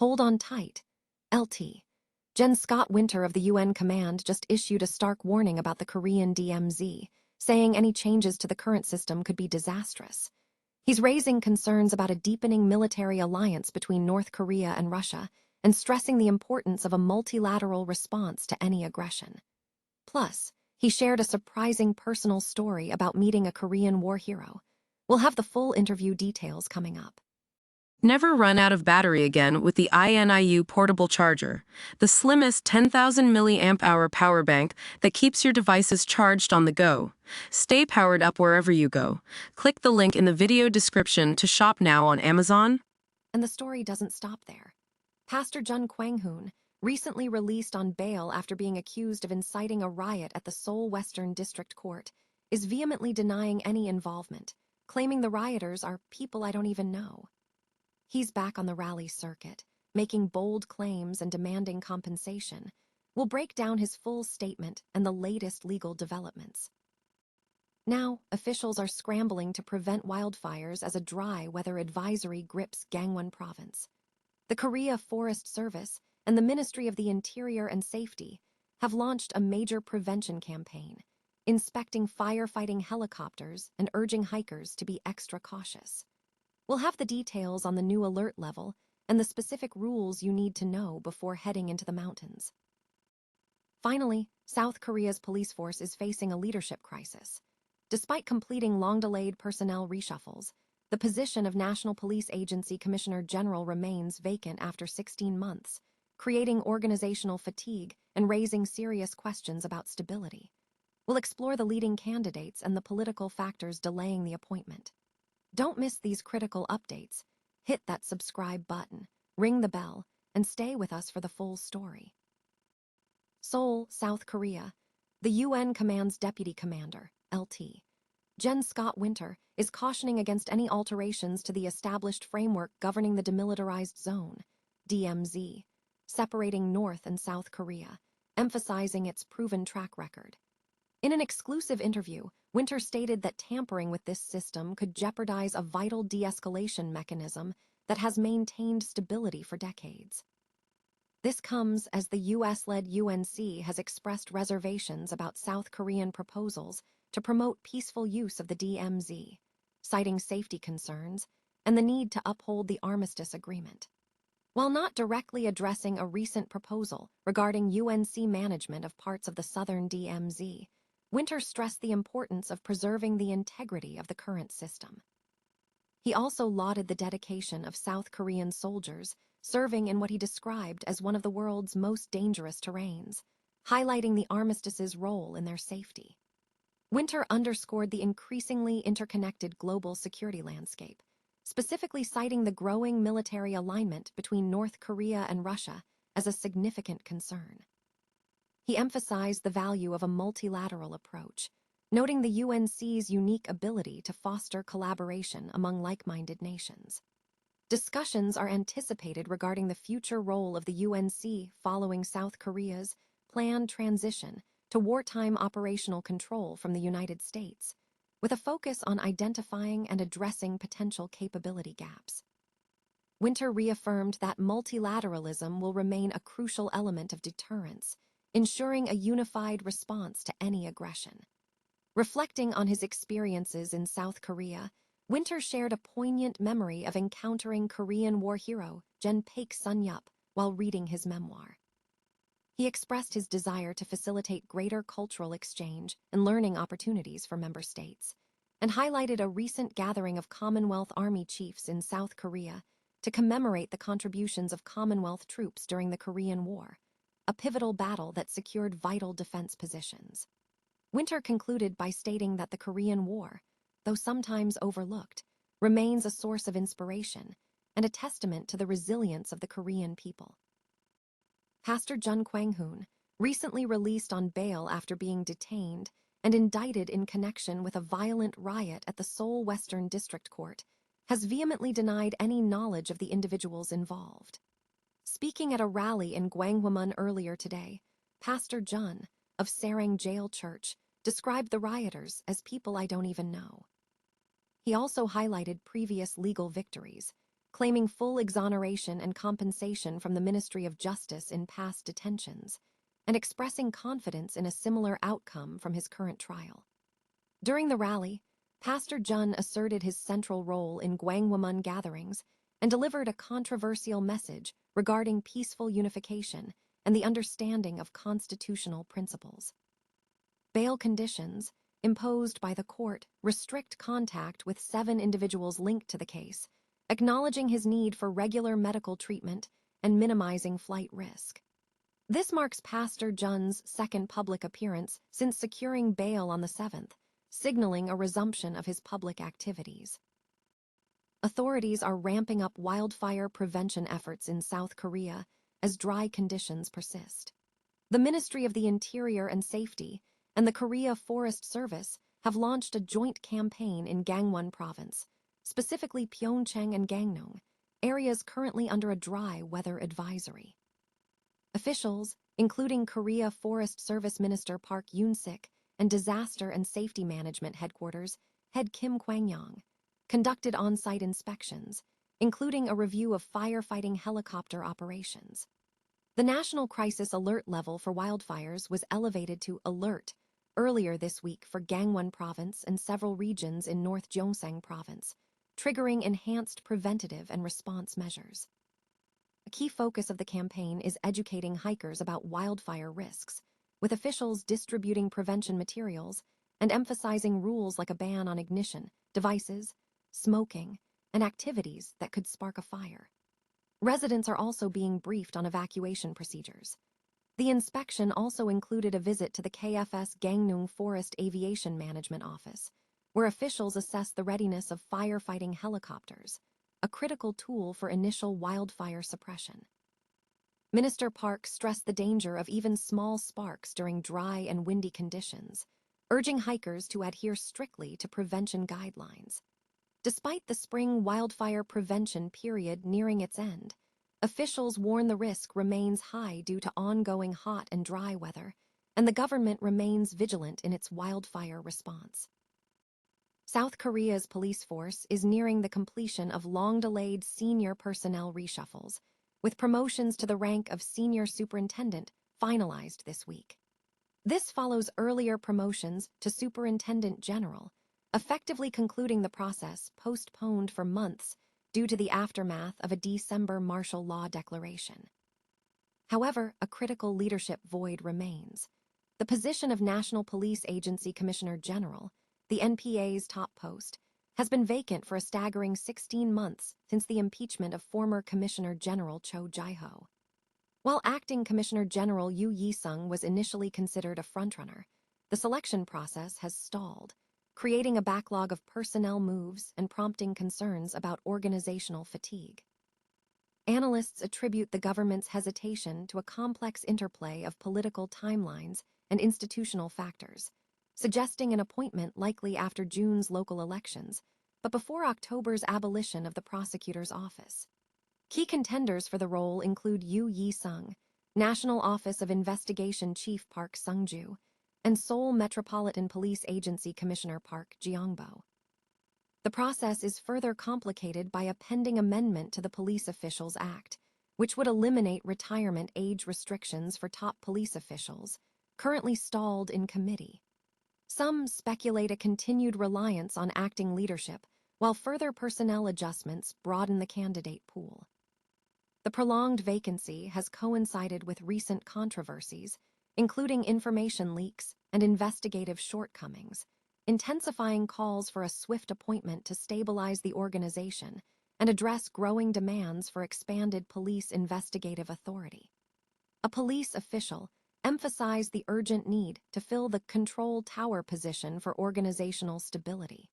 Hold on tight. LT. Jen Scott Winter of the UN Command just issued a stark warning about the Korean DMZ, saying any changes to the current system could be disastrous. He's raising concerns about a deepening military alliance between North Korea and Russia and stressing the importance of a multilateral response to any aggression. Plus, he shared a surprising personal story about meeting a Korean war hero. We'll have the full interview details coming up. Never run out of battery again with the INIU portable charger, the slimmest 10,000 mAh power bank that keeps your devices charged on the go. Stay powered up wherever you go. Click the link in the video description to shop now on Amazon. And the story doesn't stop there. Pastor Jun Kwang-hoon, recently released on bail after being accused of inciting a riot at the Seoul Western District Court, is vehemently denying any involvement, claiming the rioters are people I don't even know. He's back on the rally circuit, making bold claims and demanding compensation. We'll break down his full statement and the latest legal developments. Now, officials are scrambling to prevent wildfires as a dry weather advisory grips Gangwon province. The Korea Forest Service and the Ministry of the Interior and Safety have launched a major prevention campaign, inspecting firefighting helicopters and urging hikers to be extra cautious. We'll have the details on the new alert level and the specific rules you need to know before heading into the mountains. Finally, South Korea's police force is facing a leadership crisis. Despite completing long-delayed personnel reshuffles, the position of National Police Agency Commissioner General remains vacant after 16 months, creating organizational fatigue and raising serious questions about stability. We'll explore the leading candidates and the political factors delaying the appointment. Don't miss these critical updates. Hit that subscribe button, ring the bell, and stay with us for the full story. Seoul, South Korea. The UN Command's Deputy Commander, LT. Jen Scott Winter, is cautioning against any alterations to the established framework governing the Demilitarized Zone, DMZ, separating North and South Korea, emphasizing its proven track record. In an exclusive interview, Winter stated that tampering with this system could jeopardize a vital de-escalation mechanism that has maintained stability for decades. This comes as the US-led UNC has expressed reservations about South Korean proposals to promote peaceful use of the DMZ, citing safety concerns and the need to uphold the armistice agreement. While not directly addressing a recent proposal regarding UNC management of parts of the southern DMZ, Winter stressed the importance of preserving the integrity of the current system. He also lauded the dedication of South Korean soldiers serving in what he described as one of the world's most dangerous terrains, highlighting the armistice's role in their safety. Winter underscored the increasingly interconnected global security landscape, specifically citing the growing military alignment between North Korea and Russia as a significant concern. He emphasized the value of a multilateral approach, noting the UNC's unique ability to foster collaboration among like-minded nations. Discussions are anticipated regarding the future role of the UNC following South Korea's planned transition to wartime operational control from the United States, with a focus on identifying and addressing potential capability gaps. Winter reaffirmed that multilateralism will remain a crucial element of deterrence, ensuring a unified response to any aggression. Reflecting on his experiences in South Korea, Winter shared a poignant memory of encountering Korean war hero Gen Paik Sun-yup while reading his memoir. He expressed his desire to facilitate greater cultural exchange and learning opportunities for member states, and highlighted a recent gathering of Commonwealth Army chiefs in South Korea to commemorate the contributions of Commonwealth troops during the Korean War, a pivotal battle that secured vital defense positions. Winter concluded by stating that the Korean War, though sometimes overlooked, remains a source of inspiration and a testament to the resilience of the Korean people. Pastor Jun Kwang-hoon, recently released on bail after being detained and indicted in connection with a violent riot at the Seoul Western District Court, has vehemently denied any knowledge of the individuals involved. Speaking at a rally in Gangwon earlier today, Pastor Jun, of Sarang Jail Church, described the rioters as people I don't even know. He also highlighted previous legal victories, claiming full exoneration and compensation from the Ministry of Justice in past detentions, and expressing confidence in a similar outcome from his current trial. During the rally, Pastor Jun asserted his central role in Gangwon gatherings and delivered a controversial message regarding peaceful unification and the understanding of constitutional principles. Bail conditions, imposed by the court, restrict contact with 7 individuals linked to the case, acknowledging his need for regular medical treatment and minimizing flight risk. This marks Pastor Jun's second public appearance since securing bail on the 7th, signaling a resumption of his public activities. Authorities are ramping up wildfire prevention efforts in South Korea as dry conditions persist. The Ministry of the Interior and Safety and the Korea Forest Service have launched a joint campaign in Gangwon province, specifically Pyeongchang and Gangneung, areas currently under a dry weather advisory. Officials, including Korea Forest Service Minister Park Yoon-sik and Disaster and Safety Management Headquarters Head Kim Kwang-hoon, conducted on-site inspections, including a review of firefighting helicopter operations. The national crisis alert level for wildfires was elevated to alert earlier this week for Gangwon province and several regions in North Gyeongsang province, triggering enhanced preventative and response measures. A key focus of the campaign is educating hikers about wildfire risks, with officials distributing prevention materials and emphasizing rules like a ban on ignition, devices, smoking, and activities that could spark a fire. Residents are also being briefed on evacuation procedures. The inspection also included a visit to the KFS Gangneung Forest Aviation Management Office, where officials assess the readiness of firefighting helicopters, a critical tool for initial wildfire suppression. Minister Park stressed the danger of even small sparks during dry and windy conditions, urging hikers to adhere strictly to prevention guidelines. Despite the spring wildfire prevention period nearing its end, officials warn the risk remains high due to ongoing hot and dry weather, and the government remains vigilant in its wildfire response. South Korea's police force is nearing the completion of long-delayed senior personnel reshuffles, with promotions to the rank of senior superintendent finalized this week. This follows earlier promotions to superintendent general, effectively concluding the process postponed for months due to the aftermath of a December martial law declaration. However, a critical leadership void remains. The position of National Police Agency Commissioner General, the NPA's top post, has been vacant for a staggering 16 months since the impeachment of former Commissioner General Cho Jae-ho. While acting Commissioner General Yoo Yi-sung was initially considered a frontrunner, the selection process has stalled, creating a backlog of personnel moves and prompting concerns about organizational fatigue. Analysts attribute the government's hesitation to a complex interplay of political timelines and institutional factors, suggesting an appointment likely after June's local elections, but before October's abolition of the prosecutor's office. Key contenders for the role include Yoo Yi-sung, National Office of Investigation Chief Park Sung-ju, and Seoul Metropolitan Police Agency Commissioner Park Jeong-bo. The process is further complicated by a pending amendment to the Police Officials Act, which would eliminate retirement age restrictions for top police officials, currently stalled in committee. Some speculate a continued reliance on acting leadership, while further personnel adjustments broaden the candidate pool. The prolonged vacancy has coincided with recent controversies, including information leaks and investigative shortcomings, intensifying calls for a swift appointment to stabilize the organization and address growing demands for expanded police investigative authority. A police official emphasized the urgent need to fill the control tower position for organizational stability.